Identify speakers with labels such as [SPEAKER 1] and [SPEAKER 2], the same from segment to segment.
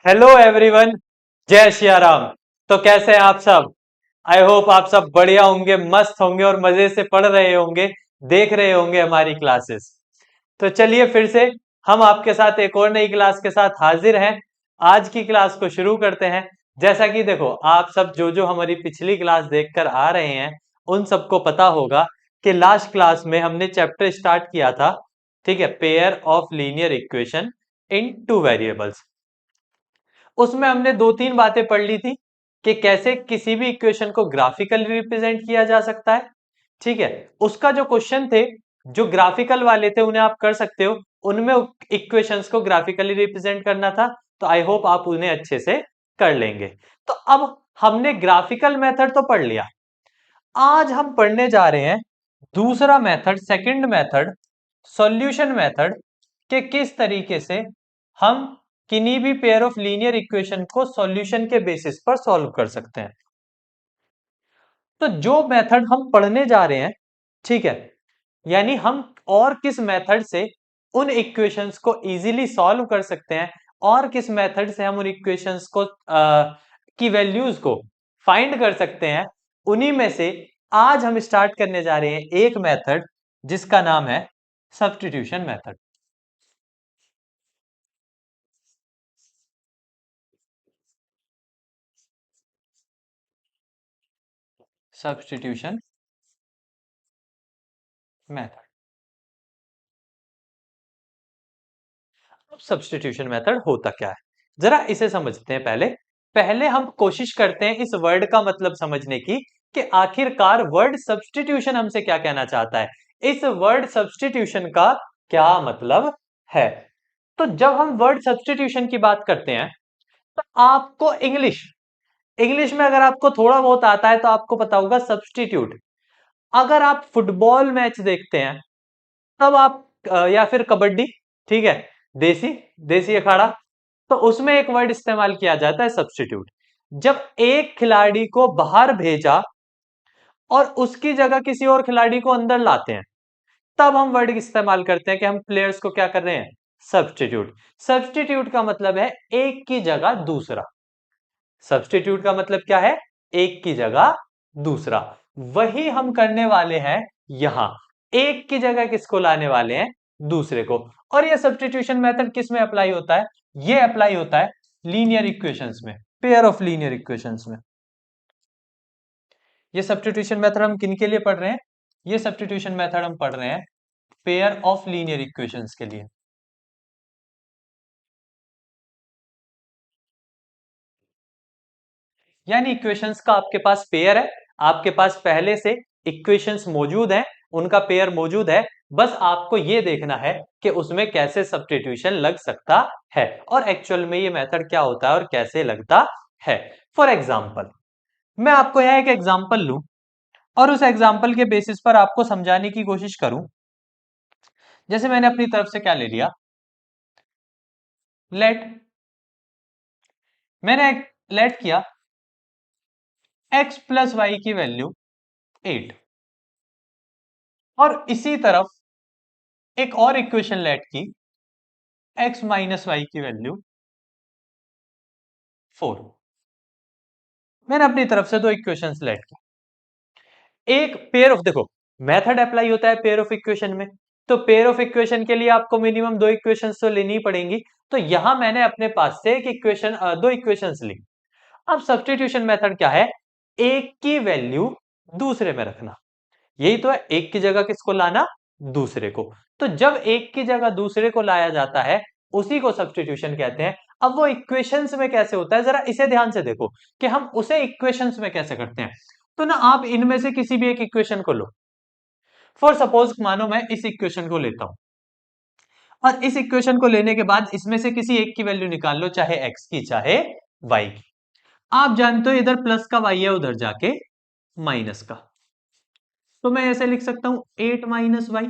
[SPEAKER 1] Hello everyone. जय सिया राम। तो कैसे हैं आप सब? आई होप आप सब बढ़िया होंगे, मस्त होंगे और मजे से पढ़ रहे होंगे, देख रहे होंगे हमारी क्लासेस। तो चलिए फिर से हम आपके साथ एक और नई क्लास के साथ हाजिर हैं। आज की क्लास को शुरू करते हैं। जैसा कि देखो, आप सब जो जो हमारी पिछली क्लास देखकर आ रहे हैं उन सबको पता होगा कि लास्ट क्लास में हमने चैप्टर स्टार्ट किया था, ठीक है, pair of linear equation in two variables. उसमें हमने दो तीन बातें पढ़ ली थी कि कैसे किसी भी इक्वेशन को ग्राफिकली रिप्रेजेंट किया जा सकता है। ठीक है, उसका जो क्वेश्चन थे, जो ग्राफिकल वाले थे उन्हें आप कर सकते हो, उनमें इक्वेशंस को ग्राफिकली रिप्रेजेंट करना था। तो आई होप आप उन्हें अच्छे से कर लेंगे। तो अब हमने ग्राफिकल मेथड तो पढ़ लिया। आज हम पढ़ने जा रहे हैं दूसरा method, second method, solution method, कि किस तरीके से हम किन्हीं भी पेयर ऑफ लीनियर इक्वेशन को सॉल्यूशन के बेसिस पर सॉल्व कर सकते हैं। तो जो मेथड हम पढ़ने जा रहे हैं, ठीक है, यानी हम और किस मेथड से उन इक्वेशंस को इजीली सॉल्व कर सकते हैं और किस मेथड से हम उन इक्वेशंस को की वैल्यूज को फाइंड कर सकते हैं, उन्हीं में से आज हम स्टार्ट करने जा रहे हैं एक मेथड जिसका नाम है सब्स्टिट्यूशन मेथड। Substitution method. अब सब्स्टिट्यूशन मेथड होता क्या है, जरा इसे समझते हैं। पहले पहले हम कोशिश करते हैं इस वर्ड का मतलब समझने की कि आखिरकार वर्ड सब्स्टिट्यूशन हमसे क्या कहना चाहता है, इस वर्ड सब्स्टिट्यूशन का क्या मतलब है। तो जब हम वर्ड सब्स्टिट्यूशन की बात करते हैं तो आपको इंग्लिश इंग्लिश में अगर आपको थोड़ा बहुत आता है तो आपको पता होगा सब्स्टिट्यूट। अगर आप फुटबॉल मैच देखते हैं तब आप या फिर कबड्डी, ठीक है, देसी देसी अखाड़ा, तो उसमें एक वर्ड इस्तेमाल किया जाता है सब्स्टिट्यूट। जब एक खिलाड़ी को बाहर भेजा और उसकी जगह किसी और खिलाड़ी को अंदर लाते हैं, तब हम वर्ड इस्तेमाल करते हैं कि हम प्लेयर्स को क्या कर रहे हैं, सब्स्टिट्यूट। सब्स्टिट्यूट का मतलब है एक की जगह दूसरा। सब्स्टिट्यूट का मतलब क्या है, एक की जगह दूसरा। वही हम करने वाले हैं यहां, एक की जगह किसको लाने वाले हैं, दूसरे को। और ये सब्स्टिट्यूशन मेथड किस में अप्लाई होता है, ये अप्लाई होता है लीनियर इक्वेशंस में, पेयर ऑफ लीनियर इक्वेशंस में। ये सब्स्टिट्यूशन मेथड हम किन के लिए पढ़ रहे हैं, ये सब्स्टिट्यूशन मेथड हम पढ़ रहे हैं पेयर ऑफ लीनियर इक्वेशंस के लिए। यानी इक्वेशंस का आपके पास पेयर है, आपके पास पहले से इक्वेशंस मौजूद हैं, उनका पेयर मौजूद है, बस आपको यह देखना है कि उसमें कैसे सब्स्टिट्यूशन लग सकता है और एक्चुअल में ये मेथड क्या होता है और कैसे लगता है। फॉर एग्जाम्पल, मैं आपको यह एक एग्जाम्पल लूं और उस एग्जाम्पल के बेसिस पर आपको समझाने की कोशिश करूं। जैसे मैंने अपनी तरफ से क्या ले लिया, लेट, मैंने लेट किया x प्लस वाई की वैल्यू 8 और इसी तरफ एक और इक्वेशन लेट की x माइनस वाई की वैल्यू 4। मैंने अपनी तरफ से दो इक्वेशंस लेट की। एक पेयर ऑफ, देखो मेथड अप्लाई होता है पेयर ऑफ इक्वेशन में, तो पेयर ऑफ इक्वेशन के लिए आपको मिनिमम दो इक्वेशंस तो लेनी ही पड़ेंगी। तो यहां मैंने अपने पास से एक इक्वेशन, दो इक्वेशंस ली। अब सब्स्टिट्यूशन मेथड क्या है, एक की वैल्यू दूसरे में रखना। यही तो है, एक की जगह किसको लाना, दूसरे को। तो जब एक की जगह दूसरे को लाया जाता है उसी को सब्स्टिट्यूशन कहते हैं। अब वो इक्वेशंस में कैसे होता है, जरा इसे ध्यान से देखो कि हम उसे इक्वेशंस में कैसे करते हैं। तो ना आप इनमें से किसी भी एक इक्वेशन को लो। फॉर सपोज मानो मैं इस इक्वेशन को लेता हूं और इस इक्वेशन को लेने के बाद इसमें से किसी एक की वैल्यू निकाल लो, चाहे एक्स की चाहे वाई की। आप जानते हो इधर प्लस का वाई है, उधर जाके माइनस का। तो मैं ऐसे लिख सकता हूं 8 माइनस वाई।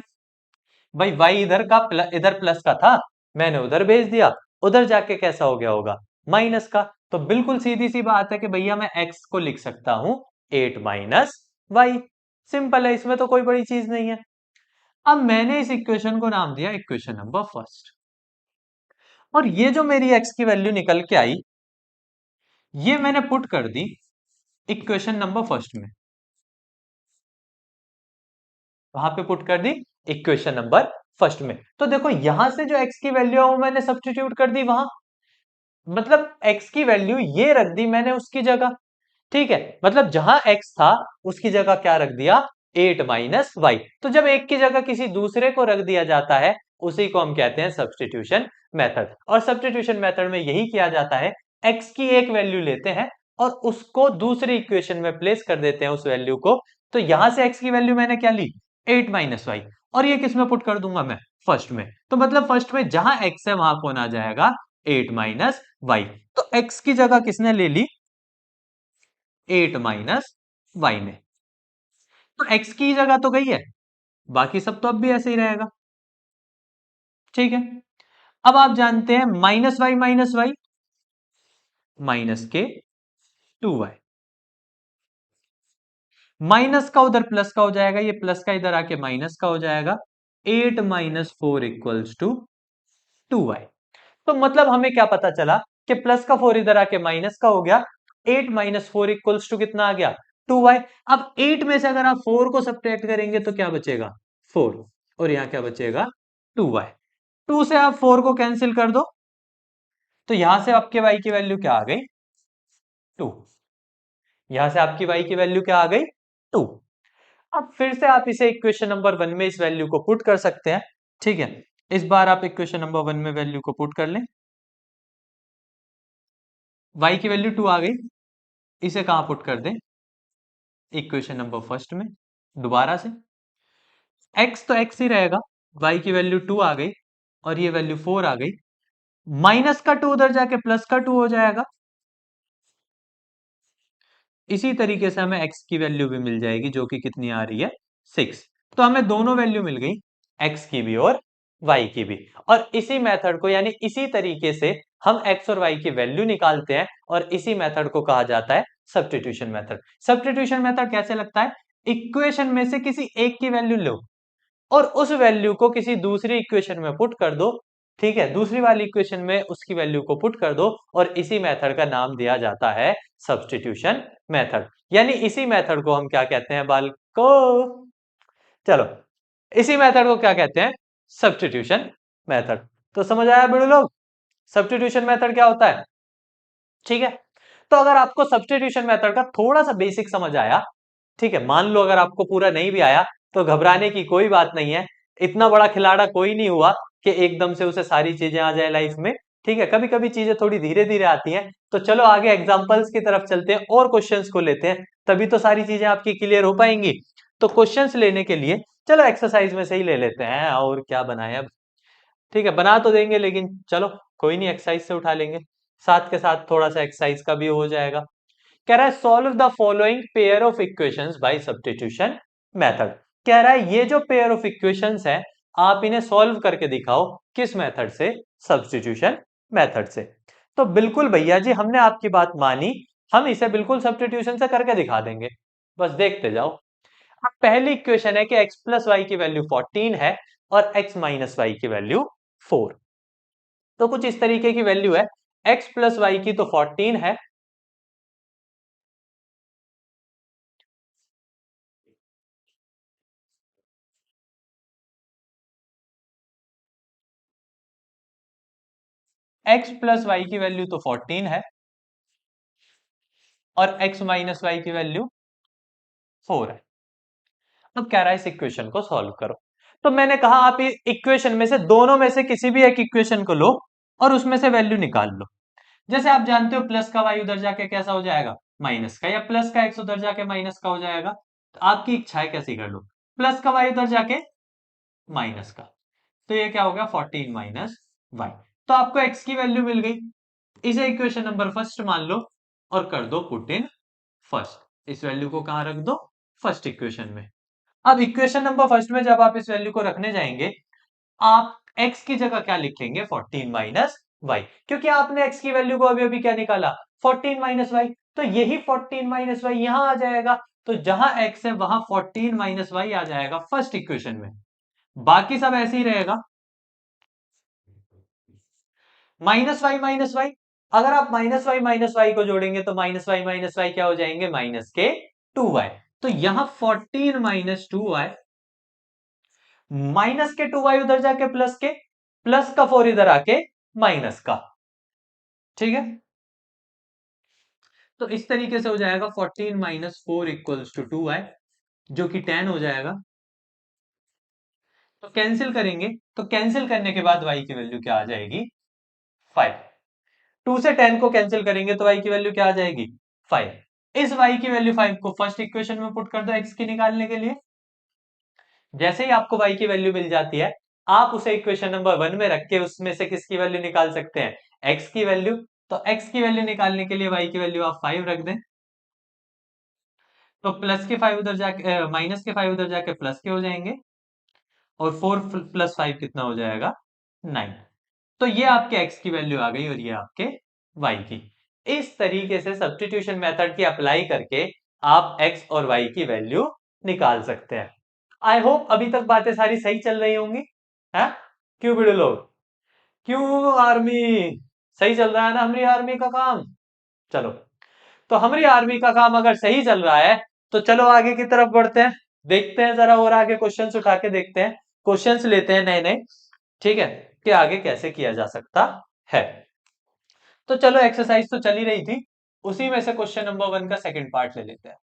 [SPEAKER 1] भाई वाई इधर प्लस का था, मैंने उधर भेज दिया, उधर जाके कैसा हो गया होगा, माइनस का। तो बिल्कुल सीधी सी बात है कि भैया मैं एक्स को लिख सकता हूं 8 माइनस वाई। सिंपल है, इसमें तो कोई बड़ी चीज नहीं है। अब मैंने इस इक्वेशन को नाम दिया इक्वेशन नंबर फर्स्ट। और ये जो मेरी x की वैल्यू निकल के आई, ये मैंने पुट कर दी इक्वेशन नंबर फर्स्ट में, वहां पे पुट कर दी इक्वेशन नंबर फर्स्ट में। तो देखो यहां से जो x की वैल्यू है वो मैंने सब्स्टिट्यूट कर दी वहां, मतलब x की वैल्यू ये रख दी मैंने उसकी जगह। ठीक है, मतलब जहां x था उसकी जगह क्या रख दिया, 8 - y। तो जब एक की जगह किसी दूसरे को रख दिया जाता है, उसी को हम कहते हैं सब्स्टिट्यूशन मेथड। और सब्स्टिट्यूशन मेथड में यही किया जाता है, x की एक वैल्यू लेते हैं और उसको दूसरी इक्वेशन में प्लेस कर देते हैं उस वैल्यू को। तो यहां से x की वैल्यू मैंने क्या ली, 8 - y, और ये किस में पुट कर दूंगा मैं, फर्स्ट में। तो मतलब फर्स्ट में जहां x है वहां कौन आ जाएगा, 8 - y। तो x की जगह किसने ले ली, 8 - y ने। तो x की जगह तो गई है, बाकी सब तो अब भी ऐसे ही रहेगा। ठीक है, अब आप जानते हैं -y - y -k 2y, minus का उधर प्लस का हो जाएगा, ये प्लस का इधर आके माइनस का हो जाएगा। 8 - 4 = 2y। तो मतलब हमें क्या पता चला कि प्लस का 4 इधर आके माइनस का हो गया। 8 - 4 = कितना आ गया, 2y। अब 8 में से अगर आप 4 को सब्ट्रैक्ट करेंगे तो क्या बचेगा, 4, और यहां क्या बचेगा, 2y। 2 से आप 4 को कैंसिल कर दो, तो यहां से आपके y की वैल्यू क्या आ गई, 2। यहां से आपकी y की वैल्यू क्या आ गई, 2। अब फिर से आप इसे इक्वेशन नंबर 1 में इस वैल्यू को पुट कर सकते हैं। ठीक है, इस बार आप इक्वेशन नंबर 1 में वैल्यू को पुट कर लें। y की वैल्यू 2 आ गई, इसे कहां पुट कर दें, इक्वेशन नंबर फर्स्ट में दोबारा से। x तो x ही रहेगा, y की वैल्यू 2 आ गई और ये वैल्यू 4 आ गई। माइनस का 2 उधर जाके प्लस का 2 हो जाएगा। इसी तरीके से हमें x की वैल्यू भी मिल जाएगी, जो कि कितनी आ रही है, 6। तो हमें दोनों वैल्यू मिल गई, x की भी और y की भी। और इसी मेथड को, यानी इसी तरीके से हम x और y की वैल्यू निकालते हैं, और इसी मेथड को कहा जाता है सब्स्टिट्यूशन मेथड। सब्स्टिट्यूशन मेथड कैसे लगता है, इक्वेशन में से किसी एक की वैल्यू लो और उस वैल्यू को किसी दूसरी इक्वेशन में पुट कर दो। ठीक है, दूसरी वाली इक्वेशन में उसकी वैल्यू को पुट कर दो, और इसी मेथड का नाम दिया जाता है सब्स्टिट्यूशन मेथड। यानी इसी मेथड को हम क्या कहते हैं बालको, चलो, इसी मेथड को क्या कहते हैं, सब्स्टिट्यूशन मेथड। तो समझ आया बड़े लोग, सब्स्टिट्यूशन मेथड क्या होता है। ठीक है, तो अगर आपको सब्स्टिट्यूशन मेथड का थोड़ा सा बेसिक समझ आया, ठीक है, मान लो अगर आपको पूरा नहीं भी आया तो घबराने की कोई बात नहीं है। इतना बड़ा खिलाड़ा कोई नहीं हुआ कि एकदम से उसे सारी चीजें आ जाए लाइफ में। ठीक है, कभी कभी चीजें थोड़ी धीरे धीरे आती हैं। तो चलो आगे एग्जांपल्स की तरफ चलते हैं और क्वेश्चंस को लेते हैं, तभी तो सारी चीजें आपकी क्लियर हो पाएंगी। तो क्वेश्चंस लेने के लिए चलो एक्सरसाइज में से ही ले लेते हैं, और क्या बनाए अब। ठीक है, बना तो देंगे लेकिन चलो कोई नहीं, एक्सरसाइज से उठा लेंगे, साथ के साथ थोड़ा सा एक्सरसाइज का भी हो जाएगा। कह रहा है solve the following pair of equations bye substitution method. कह रहा है ये जो पेयर ऑफ इक्वेशंस है, आप इन्हें सॉल्व करके दिखाओ, किस मेथड से, सब्स्टिट्यूशन मेथड से। तो बिल्कुल भैया जी, हमने आपकी बात मानी, हम इसे बिल्कुल सब्स्टिट्यूशन से करके दिखा देंगे, बस देखते जाओ। अब पहली इक्वेशन है कि x प्लस वाई की वैल्यू 14 है और x माइनस वाई की वैल्यू 4। तो कुछ इस तरीके की वैल्यू है, x प्लस वाई की तो 14 है, x प्लस वाई की वैल्यू तो 14 है और x माइनस वाई की वैल्यू 4 है। अब कह रहा है इस इक्वेशन को सॉल्व करो। तो मैंने कहा आप इक्वेशन में से, दोनों में से किसी भी एक इक्वेशन को लो और उसमें से वैल्यू निकाल लो। जैसे आप जानते हो प्लस का वाई उधर जाके कैसा हो जाएगा, माइनस का, या प्लस का एक्स उधर जाके माइनस का हो जाएगा। तो आपकी इच्छा है कैसी कर लो, प्लस का वाई उधर जाके माइनस का। तो ये क्या हो गया, 14 माइनस वाई। तो आपको एक्स की वैल्यू मिल गई, इसे इक्वेशन नंबर फर्स्ट मान लो और कर दो पुट इन फर्स्ट। इस वैल्यू को कहां रख दो, फर्स्ट इक्वेशन में। अब इक्वेशन नंबर फर्स्ट में जब आप इस वैल्यू को रखने जाएंगे, आप x की जगह क्या लिखेंगे, 14 माइनस वाई, क्योंकि आपने x की वैल्यू को अभी अभी क्या निकाला, 14 माइनस वाई। तो यही 14 माइनस वाई यहां आ जाएगा। तो जहां x है वहां 14 माइनस वाई आ जाएगा फर्स्ट इक्वेशन में, बाकी सब ऐसे ही रहेगा। माइनस वाई, अगर आप माइनस वाई को जोड़ेंगे तो माइनस वाई क्या हो जाएंगे, माइनस के 2y। तो यहां 14 माइनस 2y, माइनस के 2y उधर जाके प्लस का 4 इधर आके माइनस का, ठीक है। तो इस तरीके से हो जाएगा 14 माइनस 4 इक्वल्स टू 2y, जो कि 10 हो जाएगा। तो कैंसिल करेंगे, तो कैंसिल करने के बाद y की वैल्यू क्या आ जाएगी, 5। 2 से 10 को कैंसिल करेंगे तो y की वैल्यू क्या आ जाएगी, 5। इस y की वैल्यू 5 को फर्स्ट इक्वेशन में पुट कर दो x की निकालने के लिए। जैसे ही आपको y की वैल्यू मिल जाती है, आप उसे इक्वेशन नंबर 1 में रख के उसमें से किसकी वैल्यू निकाल सकते हैं, x की वैल्यू। तो x की वैल्यू निकालने के लिए y की वैल्यू आप 5 रख दें, तो प्लस के 5 उधर जाके माइनस के 5 उधर जाके प्लस के हो जाएंगे, और 4 प्लस 5 कितना हो जाएगा, 9। तो ये आपके x की वैल्यू आ गई और ये आपके y की। इस तरीके से सब्स्टिट्यूशन मेथड की अप्लाई करके आप x और y की वैल्यू निकाल सकते हैं। आई होप अभी तक बातें सारी सही चल रही होंगी, है? क्यों भिड़े लोग, क्यों आर्मी, सही चल रहा है ना हमारी आर्मी का काम? चलो, तो हमारी आर्मी का काम अगर सही चल रहा है तो चलो आगे की तरफ बढ़ते हैं, देखते हैं जरा और आगे क्वेश्चंस उठा के देखते हैं, क्वेश्चंस लेते हैं नए नए, ठीक है, कि आगे कैसे किया जा सकता है। तो चलो एक्सरसाइज तो चली रही थी, उसी में से क्वेश्चन नंबर 1 का सेकंड पार्ट ले लेते हैं,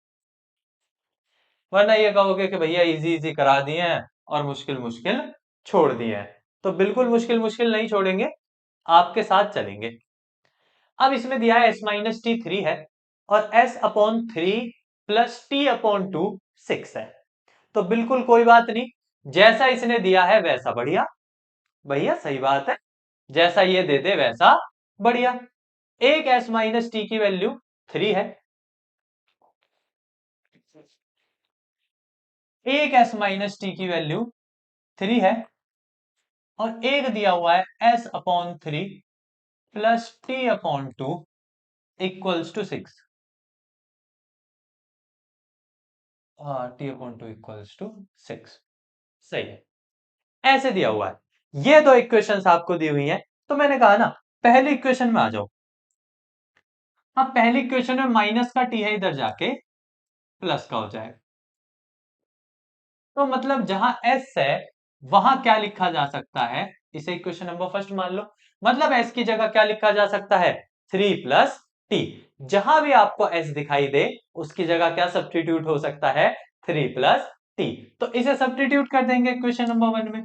[SPEAKER 1] वरना ये कहोगे कि भैया इजी इजी करा दिए हैं और मुश्किल मुश्किल छोड़ दिए हैं। तो बिल्कुल मुश्किल मुश्किल नहीं छोड़ेंगे, आपके साथ चलेंगे। अब इसमें दिया है s-t 3 है और s upon 3 plus t upon 2 6 है। तो बिल्कुल कोई बात नहीं, जैसा इसने दिया है वैसा बढ़िया, भैया सही बात है, जैसा ये दे दे वैसा बढ़िया। एक s माइनस टी की वैल्यू 3 है, एक s माइनस टी की वैल्यू 3 है, और एक दिया हुआ है s upon 3 plus T upon 2 equals to 6। T upon 2 equals to 6, सही है, ऐसे दिया हुआ है। ये दो इक्वेशंस आपको दी हुई हैं, तो मैंने कहा ना पहली इक्वेशन में आ जाओ। अब पहली इक्वेशन में माइनस का टी है, इधर जाके प्लस का हो जाएगा। तो मतलब जहां एस है वहां क्या लिखा जा सकता है, इसे इक्वेशन नंबर फर्स्ट मान लो। मतलब एस की जगह क्या लिखा जा सकता है, 3 प्लस टी। जहां भी आपको एस दिखाई दे उसकी जगह क्या सब्स्टिट्यूट हो सकता है, 3 प्लस टी। तो इसे सब्स्टिट्यूट कर देंगे इक्वेशन नंबर 1 में।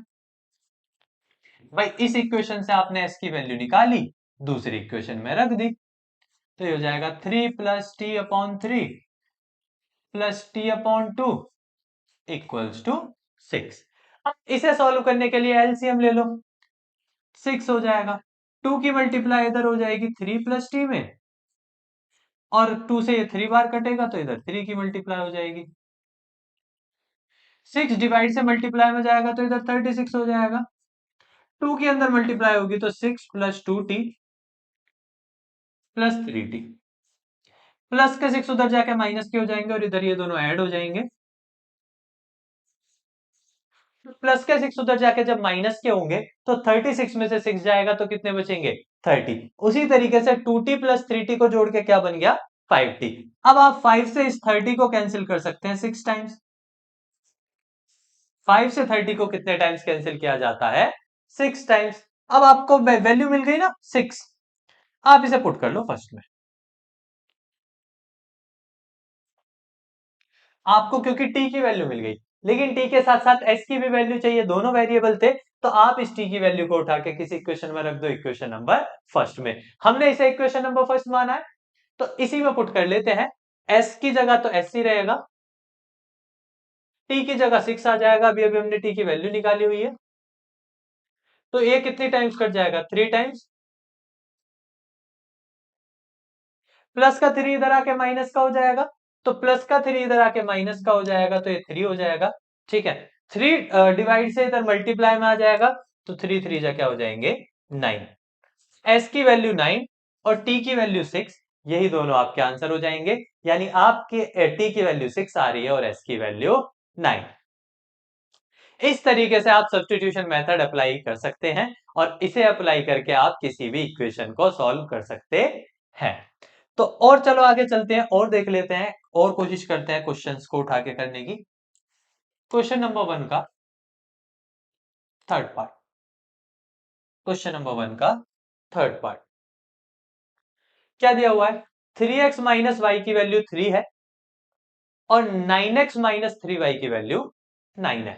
[SPEAKER 1] भाई इस इक्वेशन से आपने एस की वैल्यू निकाली, दूसरी इक्वेशन में रख दी, तो ये हो जाएगा 3 plus T upon 3 plus T upon 2 equals to 6। अब इसे सॉल्व करने के लिए एलसीएम ले लो, 6 हो जाएगा। 2 की मल्टीप्लाई इधर हो जाएगी 3 प्लस टी में, और 2 से ये 3 बार कटेगा तो इधर 3 की मल्टीप्लाई हो जाएगी। 6 डिवाइड से मल्टीप्लाई में जाएगा तो इधर 36 हो जाएगा। 2 के अंदर मल्टीप्लाई होगी तो 6 plus 2t plus 3t, plus के 6 उधर जाके माइनस के हो जाएंगे और इधर ये दोनों ऐड हो जाएंगे। प्लस के 6 उधर जाके जब माइनस के होंगे तो 36 में से 6 जाएगा तो कितने बचेंगे, 30। उसी तरीके से 2t प्लस 3t को जोड़ के क्या बन गया, 5t। अब आप 5 से इस 30 को कैंसिल कर सकते हैं 6 टाइम्स। 5 से 30 को कितने टाइम्स कैंसिल किया जाता है, 6 टाइम्स। अब आपको वैल्यू मिल गई ना 6, आप इसे पुट कर लो फर्स्ट में। आपको क्योंकि t की वैल्यू मिल गई, लेकिन t के साथ साथ s की भी वैल्यू चाहिए, दोनों वेरिएबल थे, तो आप इस t की वैल्यू को उठा के किसी इक्वेशन में रख दो, इक्वेशन नंबर फर्स्ट में। हमने इसे इक्वेशन नंबर फर्स्ट माना है तो इसी में पुट कर लेते हैं। s की जगह तो s ही रहेगा, t की जगह 6 आ जाएगा, अभी अभी हमने t की वैल्यू निकाली हुई है, तो ये कितनी टाइम्स कट जाएगा, 3 टाइम्स। प्लस का 3 इधर आके माइनस का हो जाएगा, तो प्लस का 3 इधर आके माइनस का हो जाएगा तो ये 3 हो जाएगा, ठीक है। 3 डिवाइड से इधर मल्टीप्लाई में आ जाएगा तो 3 3 जा क्या हो जाएंगे, 9। s की वैल्यू 9 और t की वैल्यू 6, यही दोनों आपके आंसर हो जाएंगे। यानी आपके t की वैल्यू 6 आ रही है और s की वैल्यू 9। इस तरीके से आप सब्स्टिट्यूशन मेथड अप्लाई कर सकते हैं और इसे अप्लाई करके आप किसी भी इक्वेशन को सॉल्व कर सकते हैं। तो और चलो आगे चलते हैं और देख लेते हैं और कोशिश करते हैं क्वेश्चंस को उठा के करने की। क्वेश्चन नंबर 1 का थर्ड पार्ट। क्वेश्चन नंबर 1 का थर्ड पार्ट क्या दिया हुआ है? 3x माइनस वाई की वैल्यू 3 है और 9x माइनस 3y की वैल्यू 9 है।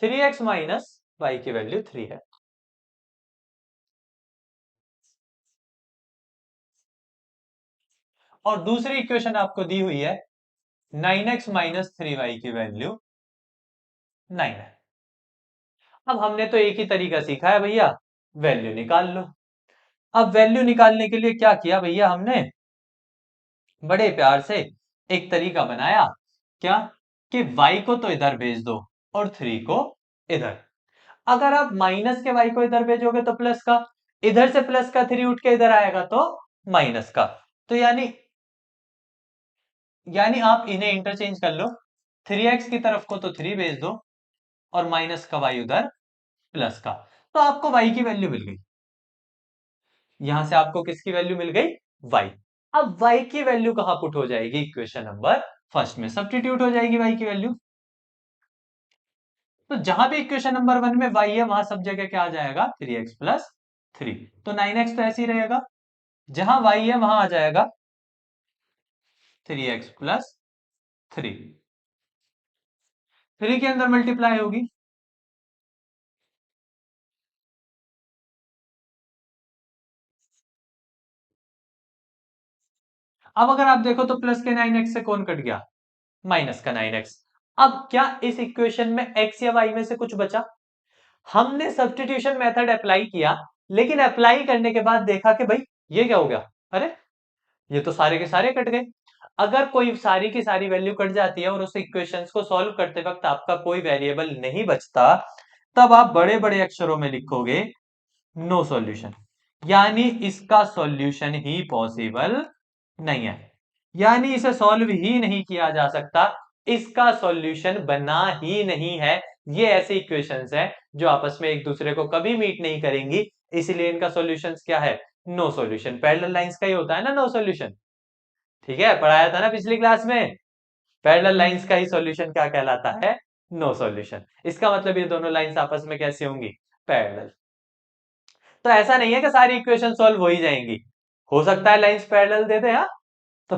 [SPEAKER 1] 3x माइनस वाई की वैल्यू 3 है। और दूसरी इक्वेशन आपको दी हुई है 9x माइनस 3y की वैल्यू 9 है। अब हमने तो एक ही तरीका सीखा है भैया, वैल्यू निकाल लो। अब वैल्यू निकालने के लिए क्या किया भैया, हमने बड़े प्यार से एक तरीका बनाया। क्या कि y को तो इधर भेज दो और 3 को इधर। अगर आप माइनस के y को इधर भेजोगे तो प्लस का, इधर से प्लस का 3 उठ के इधर आएगा तो माइनस का। तो यानी आप इन्हें इंटरचेंज कर लो। 3x की तरफ को तो 3 भेज दो और माइनस का y उधर प्लस का, तो आपको y की वैल्यू मिल गई। यहां से आपको किसकी वैल्यू मिल गई? y। अब y की वैल्यू कहां पुट हो जाएगी? इक्वेशन नंबर फर्स्ट में सब्स्टिट्यूट हो जाएगी y की वैल्यू। तो जहां भी इक्वेशन नंबर 1 में y है वहां सब जगह क्या आ जाएगा? 3x plus 3। तो 9x तो ऐसे ही रहेगा, जहां y है वहां आ जाएगा 3x प्लस 3। 3 के अंदर मल्टीप्लाई होगी। अब अगर आप देखो तो प्लस के 9x से कौन कट गया? माइनस का 9x। अब क्या इस इक्वेशन में x या y में से कुछ बचा? हमने सब्स्टिट्यूशन मेथड अप्लाई किया, लेकिन अप्लाई करने के बाद देखा कि भाई ये क्या हो गया, अरे ये तो सारे के सारे कट गए। अगर कोई सारी की सारी वैल्यू कट जाती है और उस इक्वेशंस को सॉल्व करते वक्त आपका कोई वेरिएबल नहीं बचता, तब आप बड़े बड़े अक्षरों में लिखोगे नो सॉल्यूशन, यानी इसका सॉल्यूशन ही पॉसिबल नहीं है, यानी इसे सॉल्व ही नहीं किया जा सकता, इसका सॉल्यूशन बना ही नहीं है। ये ऐसे इक्वेशंस हैं जो आपस में एक दूसरे को कभी मीट नहीं करेंगी, इसलिए इनका सॉल्यूशंस क्या है? No solution. पैरेलल लाइंस का ही होता है ना नो सॉल्यूशन। ठीक है, पढ़ाया था ना पिछली क्लास में। पैरेलल लाइंस का ही सॉल्यूशन क्या कहलाता है? No solution. इसका मतलब ये दोनों लाइंस आपस में कैसी होंगी? पैरेलल। तो ऐसा नहीं है कि सारी इक्वेशन सॉल्व हो ही जाएंगी, हो सकता है लाइंस पैरेलल दे दे। हाँ, तो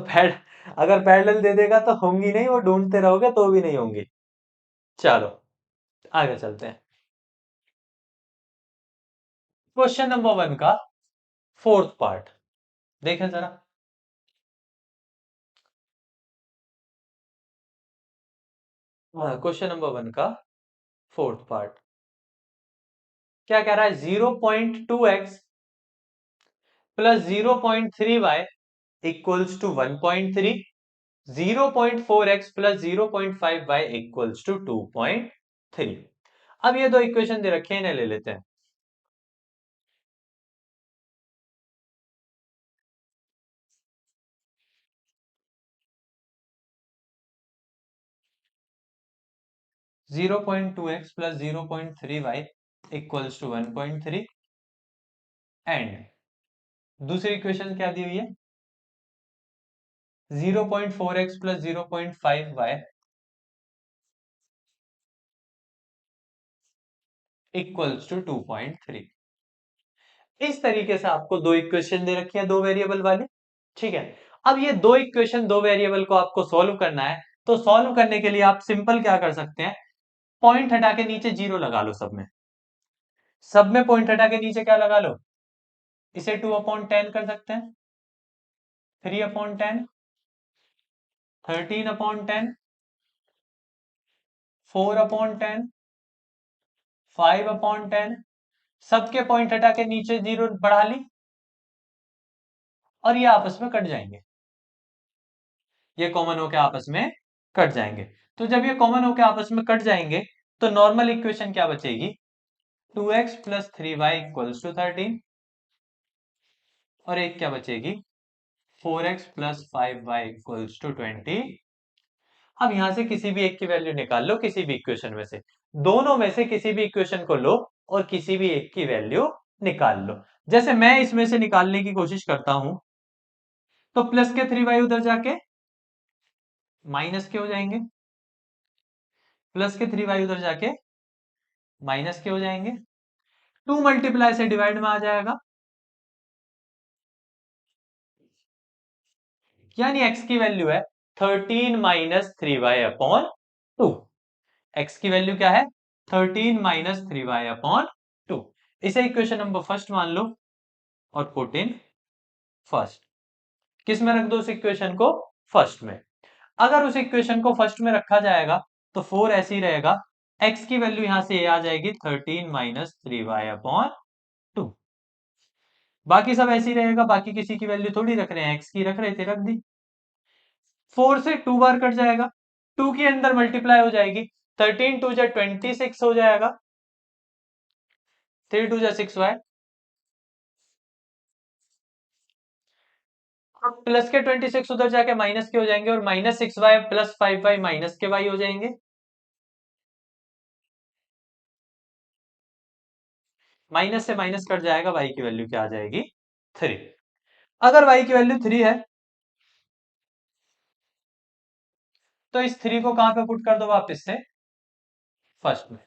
[SPEAKER 1] अगर पैरेलल दे देगा तो होंगी नहीं, वो ढूंढते रहोगे तो भी नहीं होंगी। चलो आगे चलते हैं। क्वेश्चन नंबर 1 का फोर्थ पार्ट देखें जरा। क्वेश्चन नंबर 1 का फोर्थ पार्ट क्या कह रहा है? 0.2x plus 0.3y equals to 1.3, 0.4x plus 0.5y equals to 2.3। अब ये दो इक्वेशन दे रखे हैं, इन्हें ले लेते हैं। 0.2x plus 0.3y equals to 1.3 and दूसरी इक्वेशन क्या दी हुई है? 0.4x plus 0.5y equals to 2.3। इस तरीके से आपको दो इक्वेशन दे रखी है, दो वेरिएबल वाली। ठीक है, अब ये दो इक्वेशन दो वेरिएबल को आपको सॉल्व करना है, तो सॉल्व करने के लिए आप सिंपल क्या कर सकते हैं? पॉइंट हटा के नीचे जीरो लगा लो सब में। सब में पॉइंट हटा के नीचे क्या लगा लो? इसे 2/10 कर सकते हैं, 3/10, 13/10, 4/10, 5/10। सबके पॉइंट हटा के नीचे जीरो बढ़ा ली और ये आपस में कट जाएंगे, ये कॉमन होके आपस में कट जाएंगे। तो जब ये कॉमन होके आपस में कट जाएंगे तो नॉर्मल इक्वेशन क्या बचेगी? 2x plus 3y equals to 13, और एक क्या बचेगी? 4x plus 5y equals to 20। अब यहां से किसी भी एक की वैल्यू निकाल लो, किसी भी इक्वेशन में से, दोनों में से किसी भी इक्वेशन को लो और किसी भी एक की वैल्यू निकाल लो। जैसे मैं इसमें से निकालने की कोशिश करता हूं, तो प्लस के 3y उधर जाके माइनस के हो जाएंगे, प्लस के 3y उधर जाके माइनस के हो जाएंगे, 2 मल्टीप्लाई से डिवाइड में आ जाएगा, यानी x की वैल्यू है 13 माइनस 3y अपॉन 2। x की वैल्यू क्या है? 13 माइनस 3y अपॉन 2। इसे इक्वेशन नंबर फर्स्ट मान लो और पुट इन फर्स्ट। किस में रख दो उस इक्वेशन को? फर्स्ट में। अगर उस इक्वेशन को फर्स्ट में रखा जाएगा तो 4 ऐसे ही रहेगा, x की वैल्यू यहां से ये आ जाएगी 13 माइनस 3y अपॉन 2। बाकी सब ऐसे ही रहेगा, बाकी किसी की वैल्यू थोड़ी रख रहे हैं, x की रख रहे थे, रख दी। 4 से 2 बार कट जाएगा, 2 के अंदर मल्टीप्लाई हो जाएगी, 13 टू जा 26 हो जाएगा, 3 टू जा 6y। अब प्लस के 26 उधर जाके माइनस के हो जाएंगे और minus 6y plus 5y minus के y हो जाएंगे। माइनस से माइनस कट जाएगा, y की वैल्यू क्या आ जाएगी? 3। अगर y की वैल्यू 3 है तो इस 3 को कहां पे पुट कर दो? वापस से फर्स्ट में।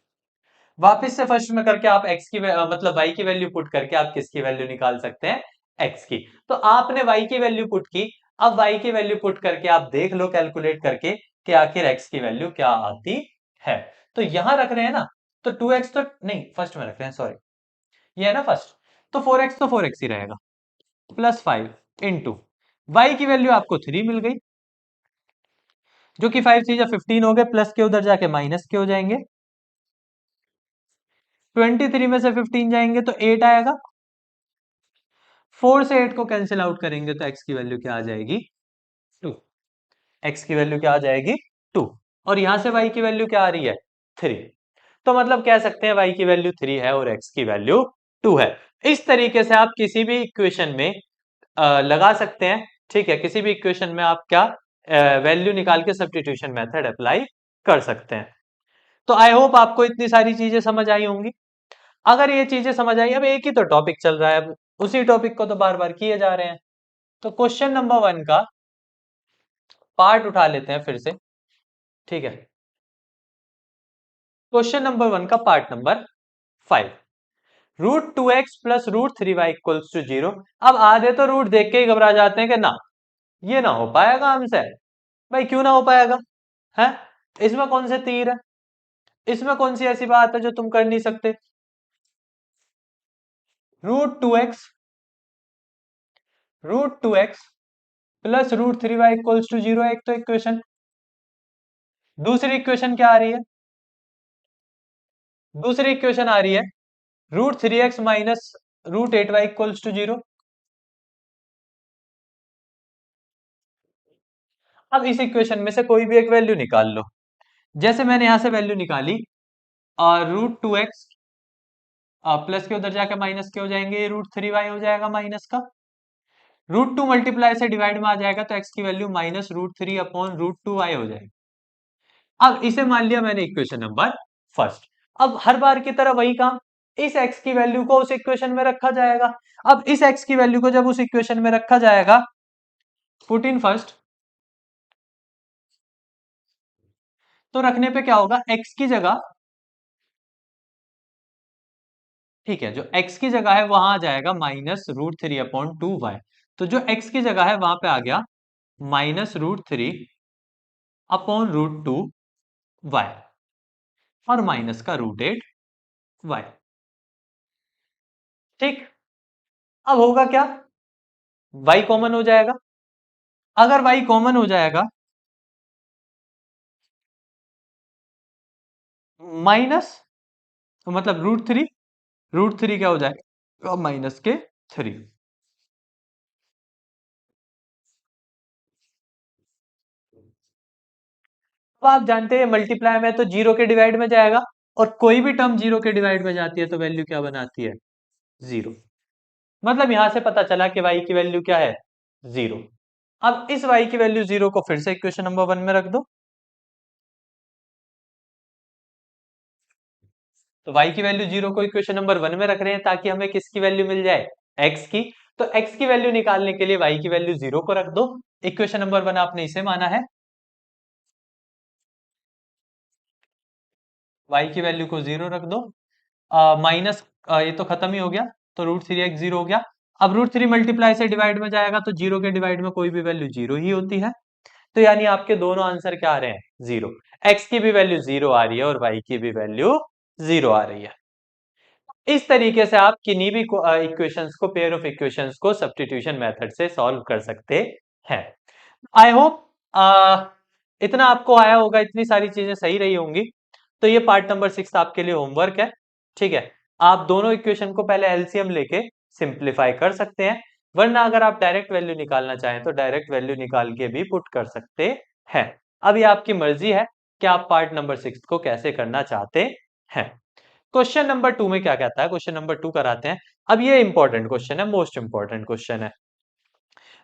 [SPEAKER 1] वापस से फर्स्ट में करके आप x की मतलब y की वैल्यू पुट करके आप किसकी वैल्यू निकाल सकते हैं? x की। तो आपने y की वैल्यू पुट की, अब y की वैल्यू पुट करके आप देख लो कैलकुलेट करके कि आखिर x की वैल्यू क्या आती है। तो यहां रख रहे हैं ना, तो 2x तो नहीं, फर्स्ट में रख रहे हैं, सॉरी, ये है ना फर्स्ट, तो 4x तो 4x ही रहेगा, प्लस 5 इंटू y की वैल्यू आपको 3 मिल गई, जो कि 5 चीज 15 हो गए, प्लस के उधर जाके माइनस के हो जाएंगे, 23 में से 15 जाएंगे तो 8 आएगा, 4 से 8 को कैंसिल आउट करेंगे तो x की वैल्यू क्या आ जाएगी? 2। x की वैल्यू क्या आ जाएगी? 2। और यहां से y की वैल्यू क्या आ रही है? 3। तो मतलब कह सकते हैं y की वैल्यू 3 है और x की वैल्यू 2 है। इस तरीके से आप किसी भी इक्वेशन में लगा सकते हैं। ठीक है, किसी भी इक्वेशन में आप क्या वैल्यू निकाल के सब्स्टिट्यूशन मेथड अप्लाई कर सकते हैं। तो आई होप आपको इतनी सारी चीजें समझ आई होंगी। अगर ये चीजें समझ आई, अब एक ही तो टॉपिक चल रहा है, अब उसी टॉपिक को तो बार बार किए जा रहे हैं, तो क्वेश्चन नंबर 1 का पार्ट उठा लेते हैं फिर से। ठीक है, क्वेश्चन नंबर 1 का part number 5, √2x plus √3y equals to 0। अब आधे तो रूट देख के ही घबरा जाते हैं कि ना, ये ना हो पाएगा हमसे। भाई क्यों ना हो पाएगा है? इसमें कौन से तीर है? इसमें कौन सी ऐसी बात है जो तुम कर नहीं सकते? √2x plus √3y equals to 0 है एक तो इक्वेशन। दूसरी इक्वेशन क्या आ रही है? दूसरी इक्वेशन आ रही है √3x minus √8y equals to 0। अब इस इक्वेशन में से कोई भी एक वैल्यू निकाल लो। जैसे मैंने यहां से वैल्यू निकाली, और √2x प्लस के उधर जाके माइनस के हो जाएंगे, √3y हो जाएगा माइनस का, √2 मल्टीप्लाई से डिवाइड में आ जाएगा तो x की वैल्यू माइनस √3 अपॉन √2y हो जाएगी। अब इसे मान लिया मैंने इक्वेशन नंबर फर्स्ट। अब हर बार की तरह वही काम, इस x की वैल्यू को उस इक्वेशन में रखा जाएगा। अब इस x की वैल्यू को जब उस इक्वेशन में रखा जाएगा, पुट इन फर्स्ट, तो रखने पे क्या होगा? x की जगह, ठीक है, जो x की जगह है वहां आ जाएगा माइनस √3 अपॉन 2y। तो जो x की जगह है वहां पे आ गया माइनस √3 अपॉन √2y और माइनस का √8y। ठीक, अब होगा क्या? y कॉमन हो जाएगा। अगर y कॉमन हो जाएगा, माइनस, तो मतलब √3 क्या हो जाएगा? माइनस के 3। अब आप जानते हैं मल्टीप्लाई में तो जीरो के डिवाइड में जाएगा, और कोई भी टर्म जीरो के डिवाइड में जाती है तो वैल्यू क्या बनाती है? जीरो। मतलब यहां से पता चला कि y की वैल्यू क्या है? जीरो। अब इस y की वैल्यू जीरो को फिर से इक्वेशन नंबर 1 में रख दो, तो y की वैल्यू 0 को इक्वेशन नंबर 1 में रख रहे हैं ताकि हमें किसकी वैल्यू मिल जाए, x की। तो x की वैल्यू निकालने के लिए y की वैल्यू 0 को रख दो, इक्वेशन नंबर 1 आपने इसे माना है। y की वैल्यू को 0 रख दो, माइनस ये तो खत्म ही हो गया, तो √3x 0 हो गया। अब √3 मल्टीप्लाई से डिवाइड में जाएगा तो 0 के डिवाइड में कोई भी वैल्यू 0 ही होती है। तो यानी आपके दोनों आंसर क्या आ रहे हैं, 0। x की भी वैल्यू 0 आ रही है और y की भी वैल्यू 0 आ रही है। इस तरीके से आप किन्हीं भी इक्वेशंस को, पेयर ऑफ इक्वेशंस को सब्स्टिट्यूशन मेथड से सॉल्व कर सकते हैं। आई होप इतना आपको आया होगा, इतनी सारी चीजें सही रही होंगी। तो ये पार्ट नंबर 6 आपके लिए होमवर्क है, ठीक है। आप दोनों इक्वेशन को पहले एलसीएम लेके सिंप्लीफाई कर सकते हैं, वरना अगर आप डायरेक्ट वैल्यू निकालना चाहें तो डायरेक्ट वैल्यू निकाल के भी पुट कर सकते हैं। अब ये आपकी मर्जी है कि आप पार्ट नंबर 6 को कैसे करना चाहते हैं। क्वेश्चन नंबर 2 में क्या कहता है, क्वेश्चन नंबर 2 कराते हैं। अब ये इंपॉर्टेंट क्वेश्चन है, मोस्ट इंपॉर्टेंट क्वेश्चन है।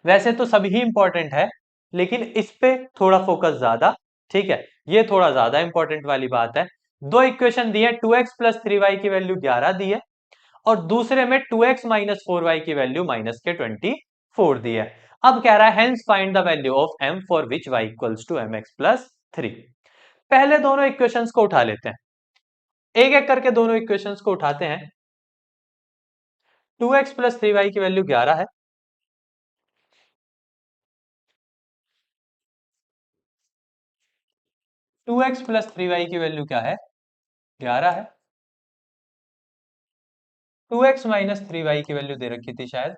[SPEAKER 1] वैसे तो सभी इंपॉर्टेंट है, लेकिन इस पे थोड़ा फोकस ज्यादा, ठीक है। ये थोड़ा ज्यादा इंपॉर्टेंट वाली बात है। दो इक्वेशन दी है, 2x प्लस 3y की वैल्यू 11 दी है, और दूसरे में 2x माइनस 4y की वैल्यू माइनस के 24 दी है। अब कह रहा है hence find the value of m for which y equals to mx plus 3। पहले दोनों इक्वेशंस को उठा लेते हैं, एक एक करके दोनों इक्वेशंस को उठाते हैं। 2x प्लस 3y की वैल्यू 11 है, 2x प्लस 3y की वैल्यू क्या है, 11 है। 2x माइनस 3y की वैल्यू दे रखी थी शायद,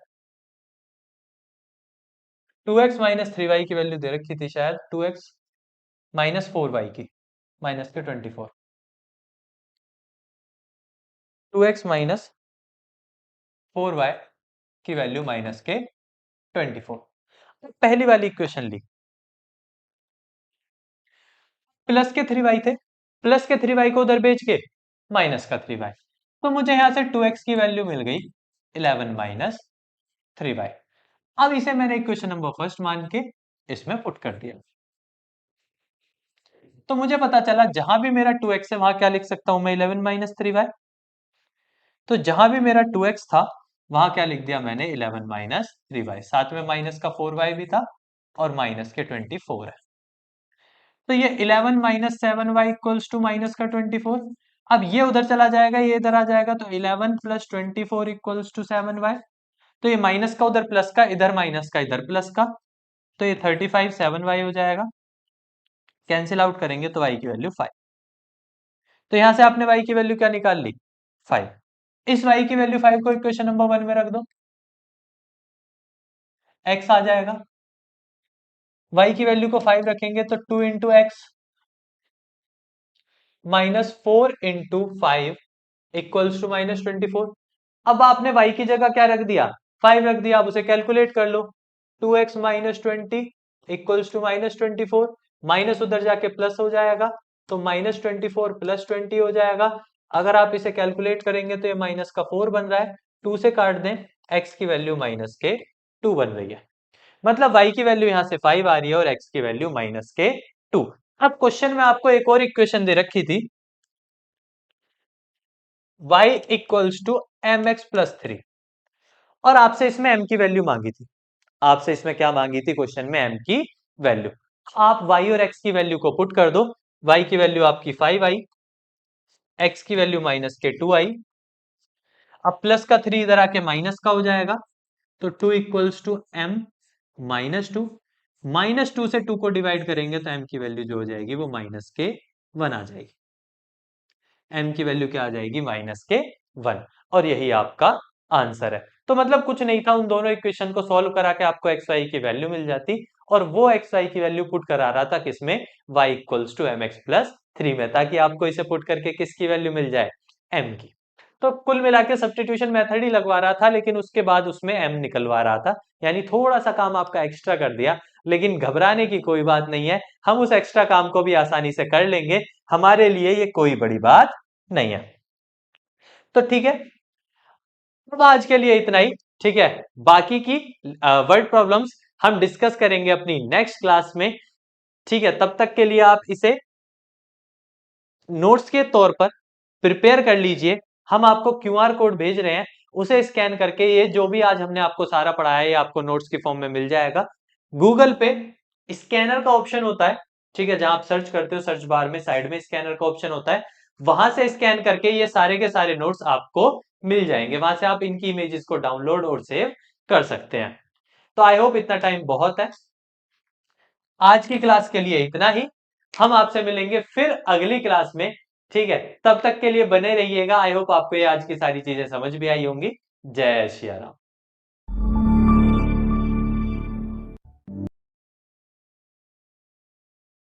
[SPEAKER 1] 2x माइनस 3y की वैल्यू दे रखी थी शायद, 2x माइनस 4y की, माइनस के 24, 2x माइनस 4y की वैल्यू माइनस के 24। पहली वाली इक्वेशन ली, प्लस के 3y थे, प्लस के 3y को उधर बेच के माइनस का 3y, तो मुझे यहां से 2x की वैल्यू मिल गई 11 माइनस 3y। अब इसे मैंने इक्वेशन नंबर फर्स्ट मान के इसमें पुट कर दिया, तो मुझे पता चला जहां भी मेरा 2x है वहां क्या लिख सकता हूं मैं, 11 माइनस 3y। तो जहां भी मेरा 2x था वहां क्या लिख दिया मैंने, 11 माइनस 3y, साथ में माइनस का 4y भी था और माइनस के 24 है। तो ये 11 minus 7y equals to minus का 24। अब ये उधर चला जाएगा, ये इधर आ जाएगा, तो 11 प्लस 24 इक्वल्स टू 7y। तो ये माइनस का उधर प्लस का, इधर माइनस का इधर प्लस का, तो ये 35 7y हो जाएगा। कैंसिल आउट करेंगे तो y की वैल्यू 5। तो यहां से आपने y की वैल्यू क्या निकाल ली, 5। इस y की वैल्यू 5 को इक्वेशन नंबर 1 में रख दो, x आ जाएगा। y की वैल्यू को 5 रखेंगे तो 2 into X minus 4 into 5 equals to minus 24। अब आपने y की जगह क्या रख दिया, 5 रख दिया। अब उसे कैलकुलेट कर लो, 2x minus 20 equals to minus 24, minus उधर जाके प्लस हो जाएगा, तो माइनस 24 प्लस 20 हो जाएगा। अगर आप इसे कैलकुलेट करेंगे तो ये माइनस का 4 बन रहा है, 2 से काट दें, x की वैल्यू माइनस के 2 बन रही है। मतलब y की वैल्यू यहां से 5 आ रही है और x की वैल्यू माइनस के 2। अब क्वेश्चन में आपको एक और इक्वेशन दे रखी थी, y equals to M X plus 3, और आपसे इसमें m की वैल्यू मांगी थी। आपसे इसमें क्या मांगी थी क्वेश्चन में, m की वैल्यू। आप y और x की वैल्यू को पुट कर दो, y की वैल्यू आपकी 5i, x की वैल्यू माइनस के 2i। अब प्लस का 3 इधर आके माइनस का हो जाएगा, तो 2 equals to m minus 2, minus 2 से 2 को डिवाइड करेंगे तो m की वैल्यू जो हो जाएगी वो माइनस के 1 आ जाएगी। m की वैल्यू क्या आ जाएगी, माइनस के 1, और यही आपका आंसर है। तो मतलब कुछ नहीं था, उन दोनों इक्वेशन को सॉल्व करा के आपको एक्स वाई की वैल्यू मिल जाती, और वो एक्स वाई की वैल्यू पुट करा रहा था किसमें, y equals to M X plus 3 में, ताकि आपको इसे पुट करके किसकी वैल्यू मिल जाए, m की। तो कुल मिला के सब्स्टिट्यूशन मेथड ही लगवा रहा था, लेकिन उसके बाद उसमें m निकलवा रहा था, यानी थोड़ा सा काम आपका एक्स्ट्रा कर दिया। लेकिन घबराने की कोई बात नहीं है, हम उस एक्स्ट्रा काम को भी आसानी से कर लेंगे, हमारे लिए ये कोई बड़ी बात नहीं है। तो ठीक है, अब आज के लिए इतना ही, ठीक है। बाकी की वर्ड प्रॉब्लम्स हम डिस्कस करेंगे अपनी नेक्स्ट क्लास में, ठीक है। तब तक के लिए आप इसे नोट्स के तौर पर प्रिपेयर कर लीजिए। हम आपको क्यूआर कोड भेज रहे हैं, उसे स्कैन करके ये जो भी आज हमने आपको सारा पढ़ाया है ये आपको नोट्स की फॉर्म में मिल जाएगा। गूगल पे स्कैनर का ऑप्शन होता है, ठीक है, जहां आप सर्च करते हो सर्च बार में साइड में स्कैनर का ऑप्शन होता है, वहां से स्कैन करके ये सारे के सारे नोट्स आपको मिल जाएंगे, वहां से आप इनकी इमेजेस को डाउनलोड और सेव कर सकते हैं। तो आई होप इतना टाइम बहुत है, आज की क्लास के लिए इतना ही। हम आपसे मिलेंगे फिर अगली क्लास में, ठीक है, तब तक के लिए बने रहिएगा। आई होप आपको ये आज की सारी चीजें समझ भी आई होंगी। जय श्री राम।